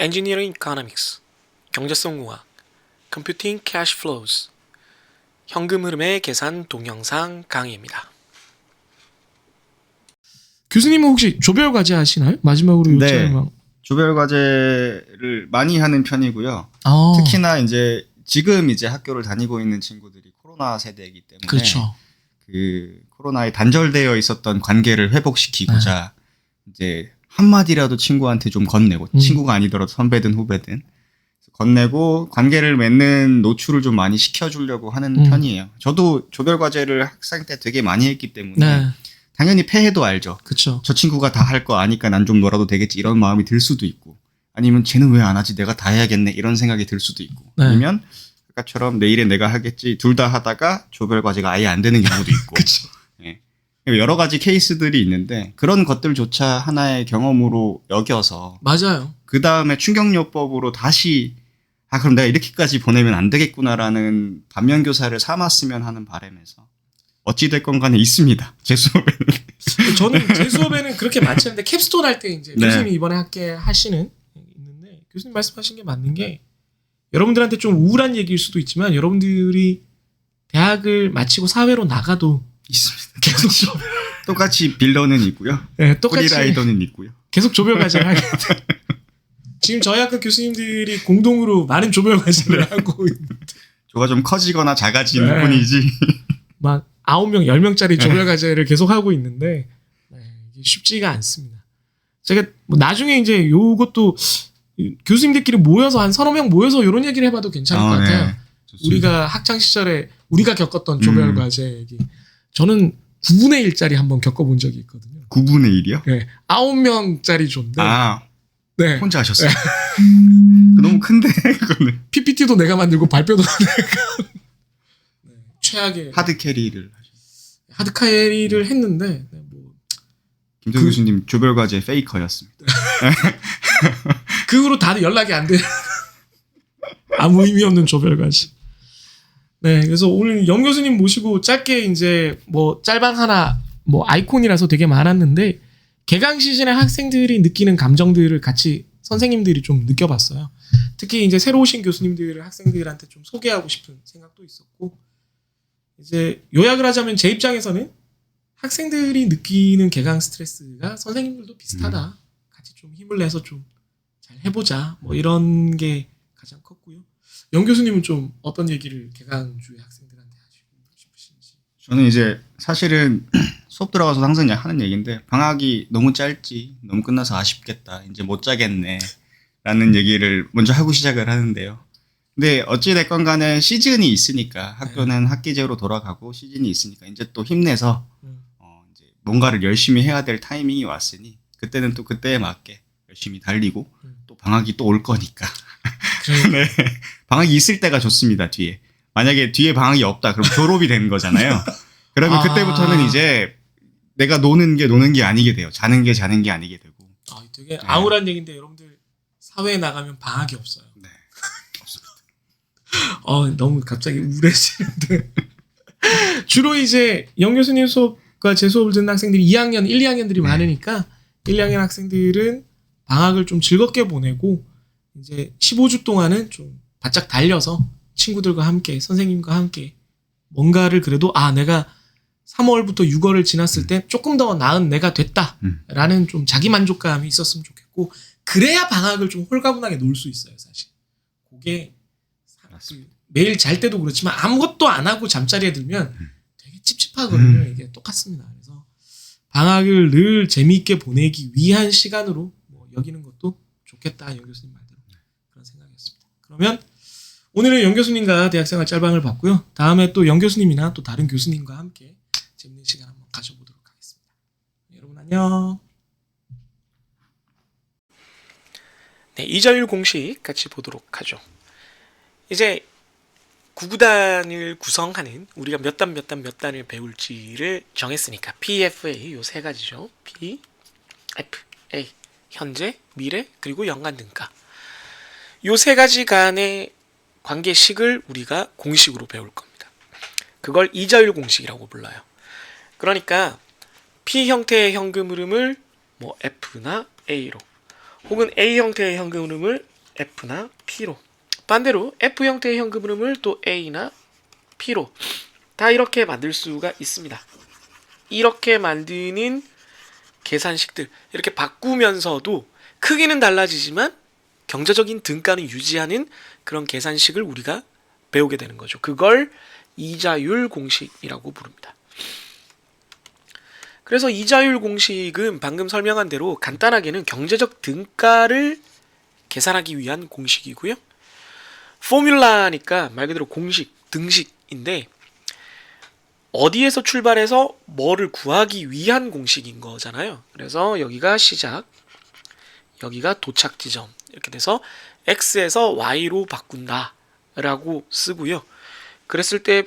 Engineering Economics, 경제성공학, Computing Cash Flows, 현금 흐름의 계산 동영상 강의입니다. 교수님은 혹시 조별 과제 하시나요? 마지막으로 요청을 조별 과제를 많이 하는 편이고요. 특히나 이제 지금 이제 학교를 다니고 있는 친구들이 코로나 세대이기 때문에 그렇죠. 그 코로나에 단절되어 있었던 관계를 회복시키고자 이제 한마디라도 친구한테 좀 건네고 친구가 아니더라도 선배든 후배든 건네고 관계를 맺는 노출을 좀 많이 시켜주려고 하는 편이에요. 저도 조별 과제를 학생 때 되게 많이 했기 때문에 당연히 패해도 알죠. 그쵸. 저 친구가 다 할 거 아니까 난 좀 놀아도 되겠지 이런 마음이 들 수도 있고 아니면 쟤는 왜 안 하지 내가 다 해야겠네 이런 생각이 들 수도 있고 아니면 아까처럼 내일에 내가 하겠지 둘 다 하다가 조별 과제가 아예 안 되는 경우도 있고 그쵸. 예. 여러 가지 케이스들이 있는데 그런 것들조차 하나의 경험으로 여겨서 맞아요. 그 다음에 충격요법으로 다시 그럼 내가 이렇게까지 보내면 안 되겠구나라는 반면교사를 삼았으면 하는 바람에서 어찌됐건 간에 있습니다. 제 수업에는. 저는 제 수업에는 그렇게 많지 않은데 캡스톤 할 때 이제 교수님이 이번에 함께 하시는 있는데 교수님 말씀하신 게 맞는 게 여러분들한테 좀 우울한 얘기일 수도 있지만 여러분들이 대학을 마치고 사회로 나가도 있습니다. 계속 똑같이 빌런은 있고요. 네, 똑같이 프리라이더는 있고요. 계속 조별 과제를 하게 돼. 지금 저희 학교 교수님들이 공동으로 많은 조별 과제를 하고 있는데 조가 좀 커지거나 작아지는 뿐이지. 막 9명, 10명짜리 조별 과제를 계속 하고 있는데 이게 쉽지가 않습니다. 제가 뭐 나중에 이제 요것도 교수님들끼리 모여서 한 서너 명 모여서 이런 얘기를 해봐도 괜찮을 것 같아요. 네. 우리가 학창 시절에 우리가 겪었던 조별 과제 얘기. 저는 9분의 1짜리 한번 겪어본 적이 있거든요. 9분의 1이요? 네, 9명짜리 조인데 네. 혼자 하셨어요? 너무 큰데 그거는. PPT도 내가 만들고 발표도 내가 최악의 하드 캐리를 하드캐리를 했는데 뭐 김정 교수님 조별 과제 페이커였습니다. 그 후로 다들 연락이 안 돼. 아무 의미 없는 조별 과제. 네, 그래서 오늘 염 교수님 모시고 짧게 이제 뭐 짤방 하나 뭐 아이콘이라서 되게 많았는데 개강 시즌에 학생들이 느끼는 감정들을 같이 선생님들이 좀 느껴봤어요. 특히 이제 새로 오신 교수님들을 학생들한테 좀 소개하고 싶은 생각도 있었고 이제 요약을 하자면 제 입장에서는 학생들이 느끼는 개강 스트레스가 선생님들도 비슷하다. 같이 좀 힘을 내서 좀 잘 해보자. 뭐 이런 게 가장 컸고요. 영 교수님은 좀 어떤 얘기를 개강주의 학생들한테 하시고 싶으신지. 저는 이제 사실은 수업 들어가서 항상 하는 얘기인데 방학이 너무 짧지 너무 끝나서 아쉽겠다 이제 못 자겠네 라는 얘기를 먼저 하고 시작을 하는데요. 근데 어찌됐건 간에 시즌이 있으니까 학교는 학기제로 돌아가고 시즌이 있으니까 이제 또 힘내서 이제 뭔가를 열심히 해야 될 타이밍이 왔으니 그때는 또 그때에 맞게 열심히 달리고 또 방학이 또 올 거니까 네. 방학이 있을 때가 좋습니다. 뒤에 만약에 뒤에 방학이 없다 그럼 졸업이 되는 거잖아요. 그러면 그때부터는 이제 내가 노는 게 아니게 돼요. 자는 게 아니게 되고. 되게 아우란 얘기인데 여러분들 사회에 나가면 방학이 없어요. 네. 너무 갑자기 우울해지는데 주로 이제 영 교수님 수업과 제 수업을 듣는 학생들이 2학년, 1, 2학년들이 많으니까 1, 2학년 학생들은 방학을 좀 즐겁게 보내고 이제 15주 동안은 좀 바짝 달려서 친구들과 함께 선생님과 함께 뭔가를 그래도 내가 3월부터 6월을 지났을 때 조금 더 나은 내가 됐다라는 좀 자기 만족감이 있었으면 좋겠고 그래야 방학을 좀 홀가분하게 놀 수 있어요. 사실 그게 매일 잘 때도 그렇지만 아무것도 안 하고 잠자리에 들면 되게 찝찝하거든요. 이게 똑같습니다. 그래서 방학을 늘 재미있게 보내기 위한 시간으로 뭐 여기는 것도 좋겠다. 영 교수님 말대로 그런 생각이었습니다. 그러면 오늘은 영 교수님과 대학생활 짤방을 봤고요. 다음에 또 영 교수님이나 또 다른 교수님과 함께 재밌는 시간 한번 가져보도록 하겠습니다. 여러분 안녕. 네, 2자율 공식 같이 보도록 하죠. 이제 구구단을 구성하는 우리가 몇 단을 배울지를 정했으니까 PFA 요 세 가지죠. P, F, A 현재, 미래, 그리고 연간 등가 요 세 가지 간의 관계식을 우리가 공식으로 배울 겁니다. 그걸 2자율 공식이라고 불러요. 그러니까 P 형태의 현금 흐름을 뭐 F나 A로 혹은 A 형태의 현금 흐름을 F나 P로, 반대로 F 형태의 현금 흐름을 또 A나 P로 다 이렇게 만들 수가 있습니다. 이렇게 만드는 계산식들, 이렇게 바꾸면서도 크기는 달라지지만 경제적인 등가는 유지하는 그런 계산식을 우리가 배우게 되는 거죠. 그걸 이자율 공식이라고 부릅니다. 그래서 이자율 공식은 방금 설명한 대로 간단하게는 경제적 등가를 계산하기 위한 공식이고요. 포뮬라니까 말 그대로 공식, 등식인데 어디에서 출발해서 뭐를 구하기 위한 공식인 거잖아요. 그래서 여기가 시작, 여기가 도착 지점, 이렇게 돼서 x에서 y로 바꾼다 라고 쓰고요. 그랬을 때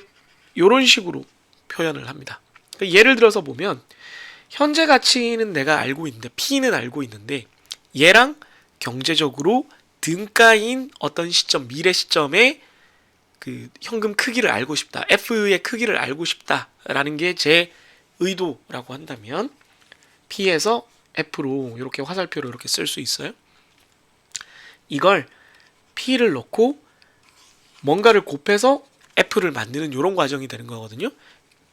이런 식으로 표현을 합니다. 예를 들어서 보면 현재 가치는 내가 알고 있는데, P는 알고 있는데 얘랑 경제적으로 등가인 어떤 시점, 미래 시점에 그 현금 크기를 알고 싶다, F의 크기를 알고 싶다라는 게 제 의도라고 한다면 P에서 F로 이렇게 화살표로 이렇게 쓸 수 있어요. 이걸 P를 넣고 뭔가를 곱해서 F를 만드는 이런 과정이 되는 거거든요.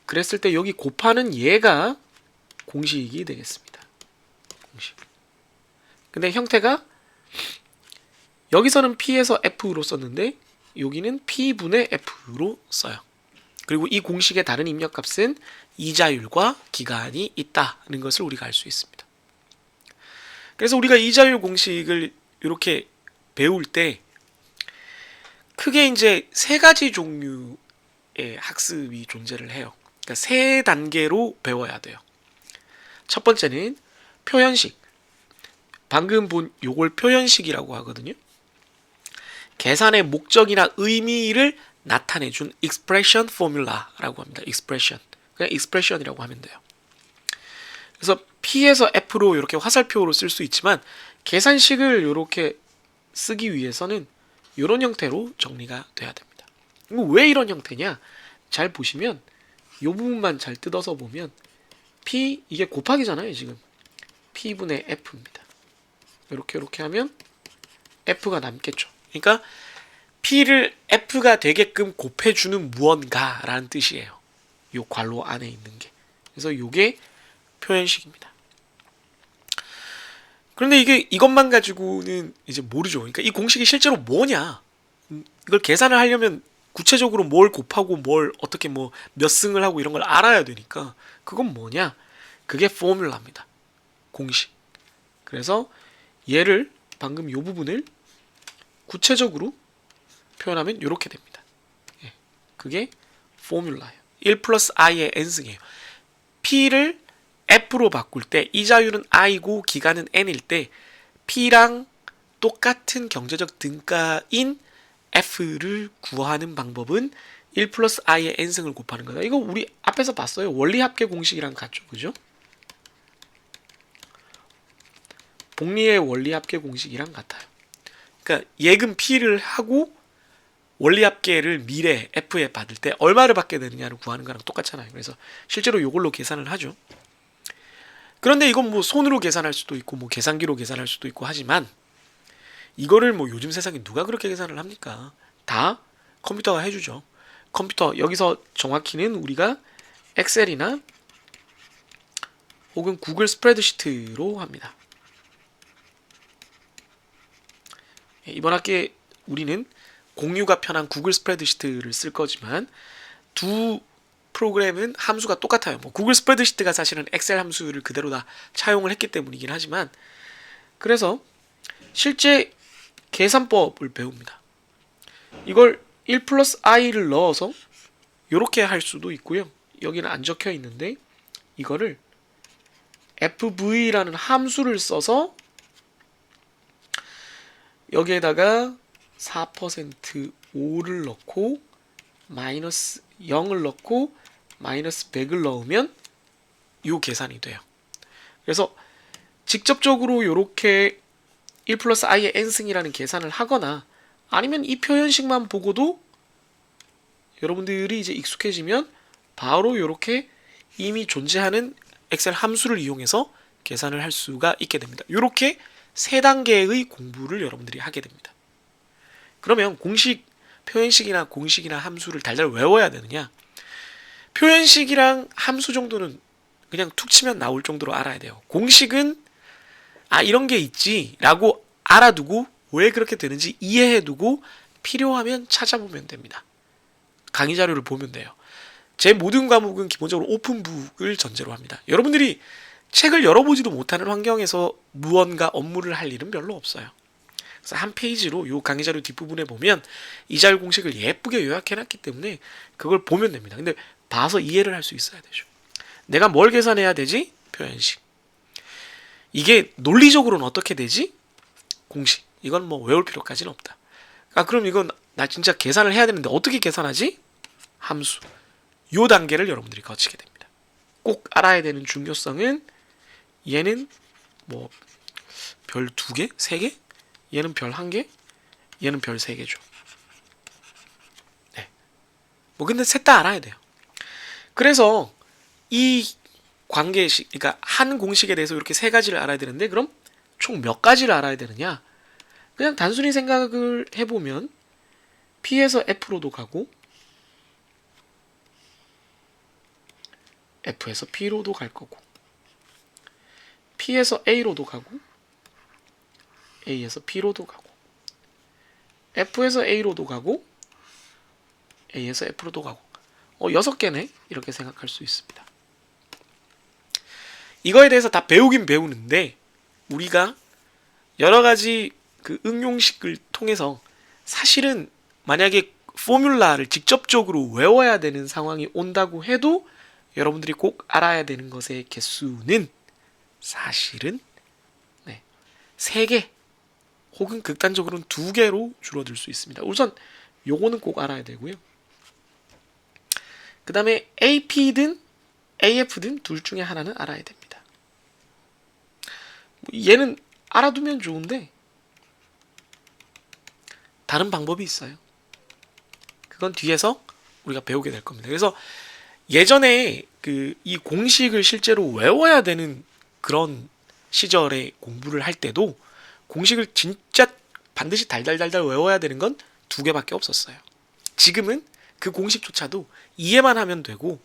그랬을 때 여기 곱하는 얘가 공식이 되겠습니다. 공식. 근데 형태가 여기서는 P에서 F로 썼는데 여기는 P분의 F로 써요. 그리고 이 공식의 다른 입력값은 이자율과 기간이 있다는 것을 우리가 알 수 있습니다. 그래서 우리가 이자율 공식을 이렇게 배울 때 크게 이제 세 가지 종류의 학습이 존재를 해요. 그러니까 세 단계로 배워야 돼요. 첫 번째는 표현식. 방금 본 요걸 표현식이라고 하거든요. 계산의 목적이나 의미를 나타내준 expression formula라고 합니다. expression. 그냥 expression이라고 하면 돼요. 그래서 P에서 F로 이렇게 화살표로 쓸 수 있지만 계산식을 이렇게 쓰기 위해서는 이런 형태로 정리가 돼야 됩니다. 왜 이런 형태냐? 잘 보시면 이 부분만 잘 뜯어서 보면 P, 이게 곱하기잖아요 지금. P분의 F입니다. 이렇게 하면 F가 남겠죠. 그러니까 P를 F가 되게끔 곱해주는 무언가라는 뜻이에요. 이 괄호 안에 있는 게. 그래서 이게 표현식입니다. 그런데 이것만 가지고는 이제 모르죠. 그러니까 이 공식이 실제로 뭐냐? 이걸 계산을 하려면 구체적으로 뭘 곱하고 뭘 어떻게 뭐 몇 승을 하고 이런 걸 알아야 되니까 그건 뭐냐? 그게 포뮬라입니다. 공식. 그래서 얘를 방금 이 부분을 구체적으로 표현하면 이렇게 됩니다. 그게 포뮬라예요. 1 플러스 i의 n승이에요. P를 F로 바꿀 때 이자율은 i고 기간은 n일 때 P랑 똑같은 경제적 등가인 F를 구하는 방법은 1 플러스 i의 n승을 곱하는 거다. 이거 우리 앞에서 봤어요. 원리합계 공식이랑 같죠. 그죠? 복리의 원리합계 공식이랑 같아요. 그러니까 예금 P를 하고 원리합계를 미래 F에 받을 때 얼마를 받게 되느냐를 구하는 거랑 똑같잖아요. 그래서 실제로 이걸로 계산을 하죠. 그런데 이건 뭐 손으로 계산할 수도 있고 뭐 계산기로 계산할 수도 있고 하지만 이거를 뭐 요즘 세상에 누가 그렇게 계산을 합니까? 다 컴퓨터가 해주죠. 컴퓨터, 여기서 정확히는 우리가 엑셀이나 혹은 구글 스프레드시트로 합니다. 이번 학기에 우리는 공유가 편한 구글 스프레드시트를 쓸 거지만 두 프로그램은 함수가 똑같아요. 뭐 구글 스프레드시트가 사실은 엑셀 함수를 그대로 다 차용을 했기 때문이긴 하지만, 그래서 실제 계산법을 배웁니다. 이걸 1 플러스 i를 넣어서 이렇게 할 수도 있고요. 여기는 안 적혀 있는데 이거를 fv라는 함수를 써서 여기에다가 4% 5를 넣고 마이너스 0을 넣고 마이너스 100을 넣으면 이 계산이 돼요. 그래서 직접적으로 이렇게 1 플러스 i의 n승이라는 계산을 하거나 아니면 이 표현식만 보고도 여러분들이 이제 익숙해지면 바로 이렇게 이미 존재하는 엑셀 함수를 이용해서 계산을 할 수가 있게 됩니다. 이렇게 세 단계의 공부를 여러분들이 하게 됩니다. 그러면 표현식이나 공식이나 함수를 달달 외워야 되느냐? 표현식이랑 함수 정도는 그냥 툭 치면 나올 정도로 알아야 돼요. 공식은 이런 게 있지 라고 알아두고 왜 그렇게 되는지 이해해두고 필요하면 찾아보면 됩니다. 강의 자료를 보면 돼요. 제 모든 과목은 기본적으로 오픈북을 전제로 합니다. 여러분들이 책을 열어보지도 못하는 환경에서 무언가 업무를 할 일은 별로 없어요. 그래서 한 페이지로 요 강의 자료 뒷부분에 보면 이자율 공식을 예쁘게 요약해놨기 때문에 그걸 보면 됩니다. 근데 봐서 이해를 할 수 있어야 되죠. 내가 뭘 계산해야 되지? 표현식. 이게 논리적으로는 어떻게 되지? 공식. 이건 뭐 외울 필요까지는 없다. 그럼 이건 나 진짜 계산을 해야 되는데 어떻게 계산하지? 함수. 요 단계를 여러분들이 거치게 됩니다. 꼭 알아야 되는 중요성은 얘는 뭐 별 2개? 3개? 얘는 별 1개? 얘는 별 3개죠. 네. 뭐 근데 셋 다 알아야 돼요. 그래서 이 관계식, 그러니까 한 공식에 대해서 이렇게 3가지를 알아야 되는데 그럼 총 몇 가지를 알아야 되느냐? 그냥 단순히 생각을 해보면 P에서 F로도 가고 F에서 P로도 갈 거고 P에서 A로도 가고 A에서 P로도 가고 F에서 A로도 가고 A에서 F로도 가고 6개네? 이렇게 생각할 수 있습니다. 이거에 대해서 다 배우긴 배우는데 우리가 여러 가지 그 응용식을 통해서 사실은 만약에 포뮬라를 직접적으로 외워야 되는 상황이 온다고 해도 여러분들이 꼭 알아야 되는 것의 개수는 사실은 3개 혹은 극단적으로는 2개로 줄어들 수 있습니다. 우선 요거는 꼭 알아야 되고요. 그 다음에 AP든 AF든 둘 중에 하나는 알아야 됩니다. 얘는 알아두면 좋은데 다른 방법이 있어요. 그건 뒤에서 우리가 배우게 될 겁니다. 그래서 예전에 이 공식을 실제로 외워야 되는 그런 시절에 공부를 할 때도 공식을 진짜 반드시 달달달달 외워야 되는 건 2개밖에 없었어요. 지금은 그 공식조차도 이해만 하면 되고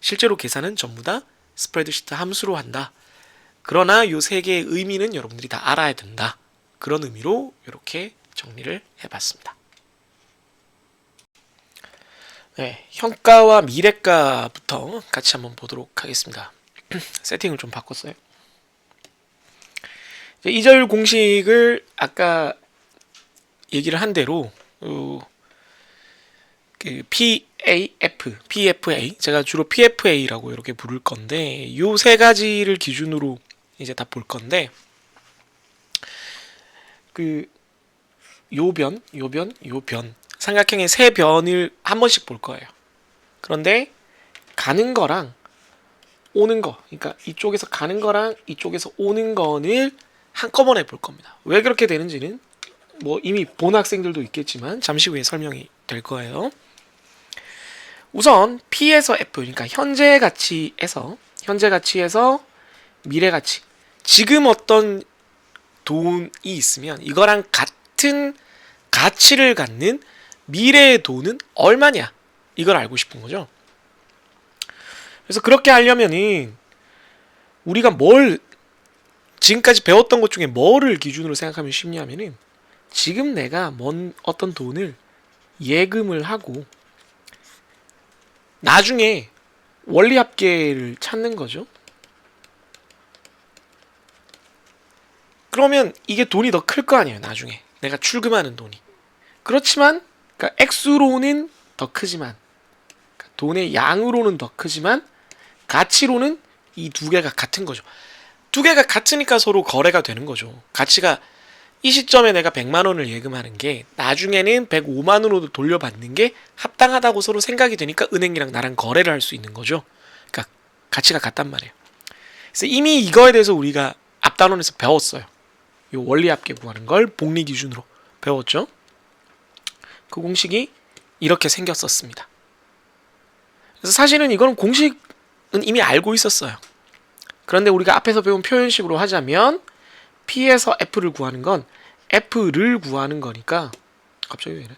실제로 계산은 전부 다 스프레드시트 함수로 한다. 그러나 요 3개의 의미는 여러분들이 다 알아야 된다. 그런 의미로 이렇게 정리를 해봤습니다. 네, 현가와 미래가부터 같이 한번 보도록 하겠습니다. 세팅을 좀 바꿨어요. 이자율 공식을 아까 얘기를 한 대로 그 PFA 제가 주로 PFA라고 이렇게 부를 건데 요 3가지를 기준으로 이제 다 볼 건데 요변 삼각형의 3변을 한 번씩 볼 거예요. 그런데 가는 거랑 오는 거, 그러니까 이쪽에서 가는 거랑 이쪽에서 오는 거를 한꺼번에 볼 겁니다. 왜 그렇게 되는지는 뭐 이미 본 학생들도 있겠지만 잠시 후에 설명이 될 거예요. 우선 P에서 F, 그러니까 현재 가치에서 미래 가치. 지금 어떤 돈이 있으면 이거랑 같은 가치를 갖는 미래의 돈은 얼마냐? 이걸 알고 싶은 거죠. 그래서 그렇게 하려면은 우리가 지금까지 배웠던 것 중에 뭐를 기준으로 생각하면 쉽냐면은 지금 내가 어떤 돈을 예금을 하고 나중에 원리합계를 찾는 거죠. 그러면 이게 돈이 더 클 거 아니에요. 나중에 내가 출금하는 돈이. 그렇지만 그러니까 액수로는 더 크지만 그러니까 돈의 양으로는 더 크지만 가치로는 이 2개가 같은 거죠. 2개가 같으니까 서로 거래가 되는 거죠. 가치가 이 시점에 내가 100만 원을 예금하는 게 나중에는 105만 원으로 돌려받는 게 합당하다고 서로 생각이 되니까 은행이랑 나랑 거래를 할 수 있는 거죠. 그러니까 가치가 같단 말이에요. 그래서 이미 이거에 대해서 우리가 앞단원에서 배웠어요. 이 원리합계 구하는 걸 복리 기준으로 배웠죠. 그 공식이 이렇게 생겼었습니다. 그래서 사실은 이거는 공식은 이미 알고 있었어요. 그런데 우리가 앞에서 배운 표현식으로 하자면 P에서 F를 구하는 건 F를 구하는 거니까 갑자기 왜 이래?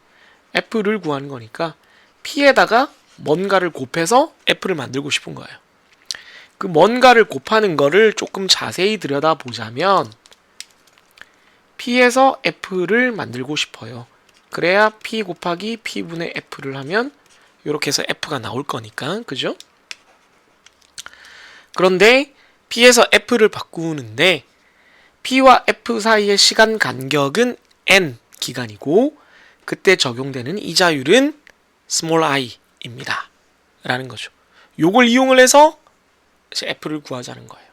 f를 구하는 거니까 p에다가 뭔가를 곱해서 f를 만들고 싶은 거예요. 그 뭔가를 곱하는 거를 조금 자세히 들여다보자면 p에서 f를 만들고 싶어요. 그래야 p 곱하기 p분의 f를 하면 이렇게 해서 f가 나올 거니까, 그죠? 그런데 p에서 f를 바꾸는데 p와 f 사이의 시간 간격은 n 기간이고 그때 적용되는 이자율은 small i입니다. 라는 거죠. 요걸 이용을 해서 f를 구하자는 거예요.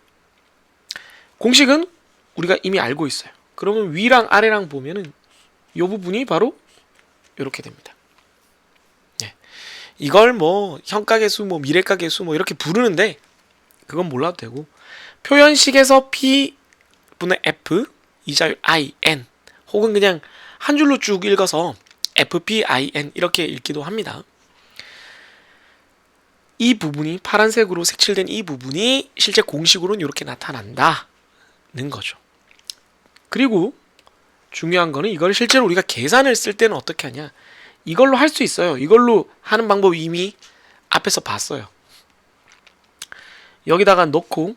공식은 우리가 이미 알고 있어요. 그러면 위랑 아래랑 보면은 이 부분이 바로 이렇게 됩니다. 네. 이걸 뭐 현가계수, 뭐 미래가계수 뭐 이렇게 부르는데 그건 몰라도 되고 표현식에서 p분의 f 이자율 in 혹은 그냥 한 줄로 쭉 읽어서 fpin 이렇게 읽기도 합니다. 이 부분이 파란색으로 색칠된 이 부분이 실제 공식으로는 이렇게 나타난다는 거죠. 그리고 중요한 거는 이걸 실제로 우리가 계산을 쓸 때는 어떻게 하냐. 이걸로 할 수 있어요. 이걸로 하는 방법 이미 앞에서 봤어요. 여기다가 넣고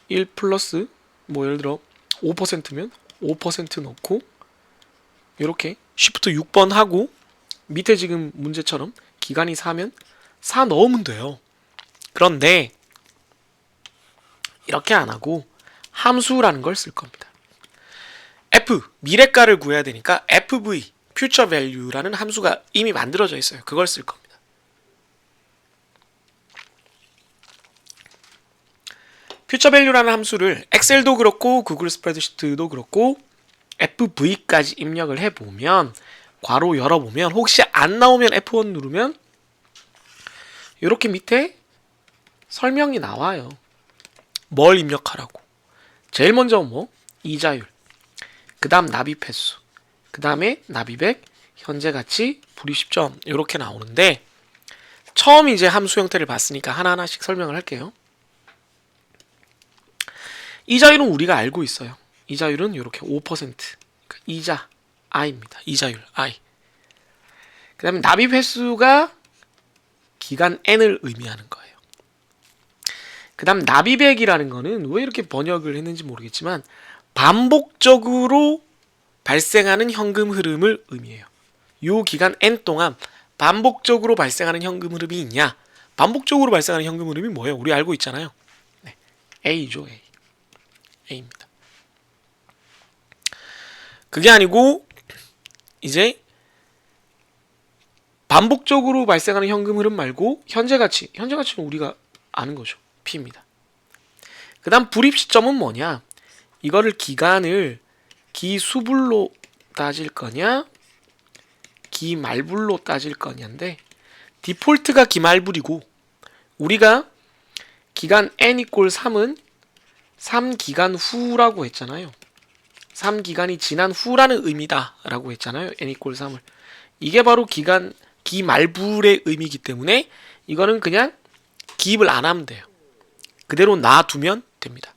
1 플러스 뭐 예를 들어 5%면 5% 넣고 이렇게 Shift 6번 하고 밑에 지금 문제처럼 기간이 4면 4 넣으면 돼요. 그런데 이렇게 안 하고 함수라는 걸 쓸 겁니다. f 미래가를 구해야 되니까 fv future value라는 함수가 이미 만들어져 있어요. 그걸 쓸 겁니다. future value라는 함수를 엑셀도 그렇고 구글 스프레드시트도 그렇고 fv까지 입력을 해보면 괄호 열어보면 혹시 안 나오면 F1 누르면 이렇게 밑에 설명이 나와요. 뭘 입력하라고. 제일 먼저 뭐 이자율, 그 다음 납입 횟수, 그 다음에 납입액, 현재 가치, 불입시점 이렇게 나오는데 처음 이제 함수 형태를 봤으니까 하나하나씩 설명을 할게요. 이자율은 우리가 알고 있어요. 이자율은 이렇게 5%, 그러니까 이자 i입니다. 이자율 i. 그 다음에 납입 횟수가 기간 n을 의미하는 거예요. 그 다음 납입액이라는 거는 왜 이렇게 번역을 했는지 모르겠지만 반복적으로 발생하는 현금 흐름을 의미해요. 이 기간 n 동안 반복적으로 발생하는 현금 흐름이 있냐? 반복적으로 발생하는 현금 흐름이 뭐예요? 우리 알고 있잖아요. 네. A죠, A. A입니다. 그게 아니고 이제 반복적으로 발생하는 현금 흐름 말고 현재 가치는 우리가 아는 거죠. P입니다. 그 다음 불입 시점은 뭐냐? 이거를 기간을 기수불로 따질 거냐? 기말불로 따질 거냐인데 디폴트가 기말불이고 우리가 기간 n equal 3은 3기간 후라고 했잖아요. 3기간이 지난 후라는 의미다 라고 했잖아요. n equal 3을. 이게 바로 기간 기말불의 의미이기 때문에 이거는 그냥 기입을 안 하면 돼요. 그대로 놔두면 됩니다.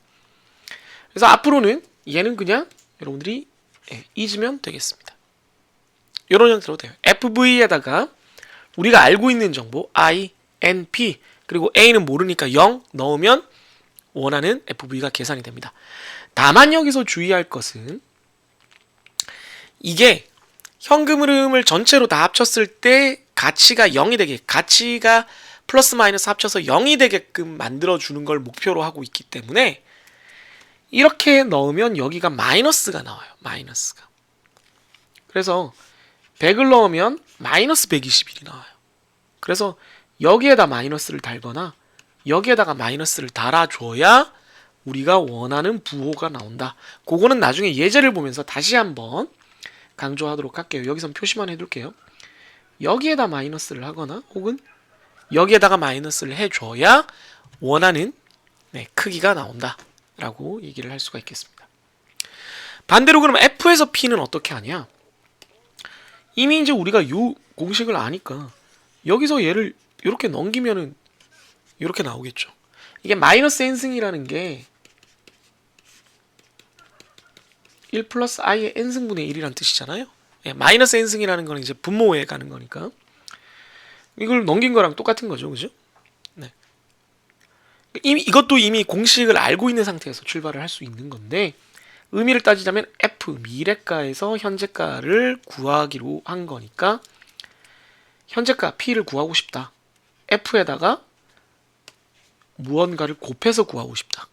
그래서 앞으로는 얘는 그냥 여러분들이 잊으면 되겠습니다. 이런 형태로 돼요. FV에다가 우리가 알고 있는 정보 I, N, P 그리고 A는 모르니까 0 넣으면 원하는 FV가 계산이 됩니다. 다만 여기서 주의할 것은 이게 현금 흐름을 전체로 다 합쳤을 때 가치가 0이 되게 가치가 플러스 마이너스 합쳐서 0이 되게끔 만들어주는 걸 목표로 하고 있기 때문에 이렇게 넣으면 여기가 마이너스가 나와요. 마이너스가. 그래서 100을 넣으면 마이너스 121이 나와요. 그래서 여기에다 마이너스를 달거나 여기에다가 마이너스를 달아줘야 우리가 원하는 부호가 나온다. 그거는 나중에 예제를 보면서 다시 한번 강조하도록 할게요. 여기선 표시만 해둘게요. 여기에다 마이너스를 하거나 혹은 여기에다가 마이너스를 해줘야 원하는 크기가 나온다 라고 얘기를 할 수가 있겠습니다. 반대로 그럼 F에서 P는 어떻게 하냐? 이미 이제 우리가 이 공식을 아니까 여기서 얘를 이렇게 넘기면은 이렇게 나오겠죠. 이게 마이너스 n승이라는 게 1 플러스 i의 n승분의 1이란 뜻이잖아요. 예, 마이너스 n승이라는 거는 이제 분모에 가는 거니까 이걸 넘긴 거랑 똑같은 거죠, 그죠? 네. 이것도 이미 공식을 알고 있는 상태에서 출발을 할 수 있는 건데 의미를 따지자면 f 미래가에서 현재가를 구하기로 한 거니까 현재가 p를 구하고 싶다. f에다가 무언가를 곱해서 구하고 싶다.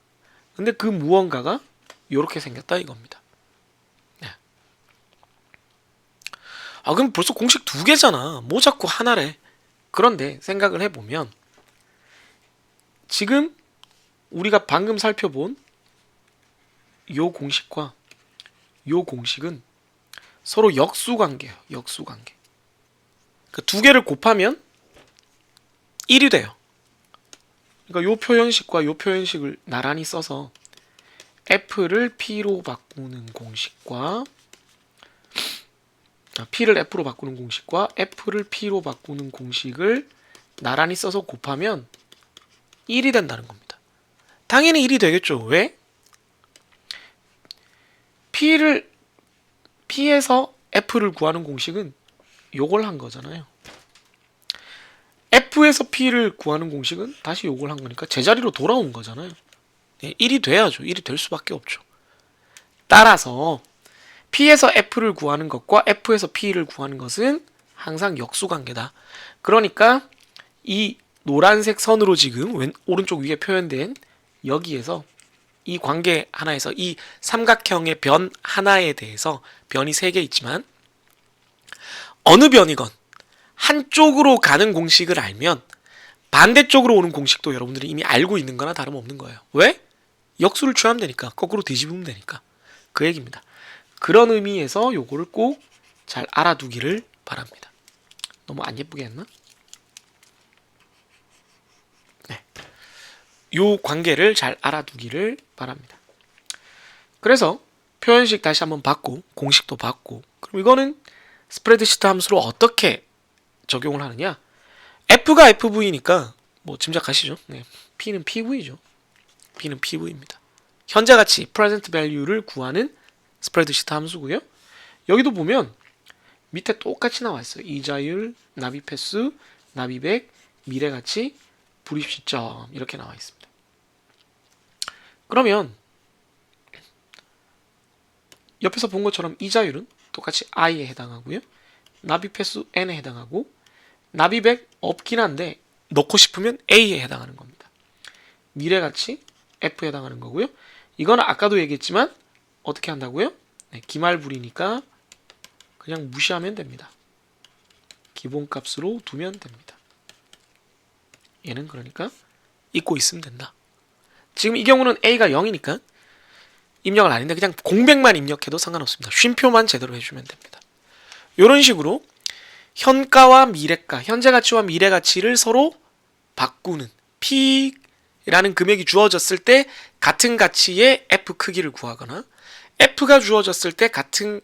근데 그 무언가가 이렇게 생겼다 이겁니다. 네. 아 그럼 벌써 공식 2개잖아. 뭐 자꾸 하나래. 그런데 생각을 해보면 지금 우리가 방금 살펴본 요 공식과 요 공식은 서로 역수관계예요. 역수관계. 그 2개를 곱하면 1이 돼요. 그러니까 요 표현식과 요 표현식을 나란히 써서 f를 p로 바꾸는 공식과 p를 f로 바꾸는 공식과 f를 p로 바꾸는 공식을 나란히 써서 곱하면 1이 된다는 겁니다. 당연히 1이 되겠죠. 왜? p에서 f를 구하는 공식은 요걸 한 거잖아요. f에서 p를 구하는 공식은 다시 요걸 한 거니까 제자리로 돌아온 거잖아요. 1이 돼야죠. 1이 될 수밖에 없죠. 따라서 p에서 f를 구하는 것과 f에서 p를 구하는 것은 항상 역수관계다. 그러니까 이 노란색 선으로 지금 오른쪽 위에 표현된 여기에서 이 관계 하나에서 이 삼각형의 변 하나에 대해서 변이 3개 있지만 어느 변이건 한쪽으로 가는 공식을 알면 반대쪽으로 오는 공식도 여러분들이 이미 알고 있는 거나 다름없는 거예요. 왜? 역수를 취하면 되니까. 거꾸로 뒤집으면 되니까. 그 얘기입니다. 그런 의미에서 요거를 꼭 잘 알아두기를 바랍니다. 너무 안 예쁘게 했나? 네. 요 관계를 잘 알아두기를 바랍니다. 그래서 표현식 다시 한번 봤고 공식도 봤고 그럼 이거는 스프레드시트 함수로 어떻게 적용을 하느냐? F가 FV니까 뭐 짐작하시죠? 네. P는 PV죠. P는 PV입니다. 현재 가치 present value를 구하는 스프레드시트 함수고요. 여기도 보면 밑에 똑같이 나와 있어요. 이자율, 납입 횟수, 납입액, 미래 가치, 불입 시점 이렇게 나와 있습니다. 그러면 옆에서 본 것처럼 이자율은 똑같이 i에 해당하고요. 납입 횟수 n에 해당하고 납입액 없긴 한데 넣고 싶으면 a에 해당하는 겁니다. 미래가치 f에 해당하는 거고요. 이거는 아까도 얘기했지만 어떻게 한다고요? 네, 기말불이니까 그냥 무시하면 됩니다. 기본값으로 두면 됩니다. 얘는 그러니까 잊고 있으면 된다. 지금 이 경우는 a가 0이니까 입력은 아닌데 그냥 공백만 입력해도 상관없습니다. 쉼표만 제대로 해주면 됩니다. 이런 식으로 현가와 미래가, 현재 가치와 미래 가치를 서로 바꾸는 P라는 금액이 주어졌을 때 같은 가치의 F 크기를 구하거나 F가 주어졌을 때 같은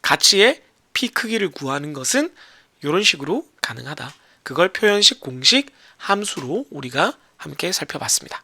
가치의 P 크기를 구하는 것은 이런 식으로 가능하다. 그걸 표현식, 공식, 함수로 우리가 함께 살펴봤습니다.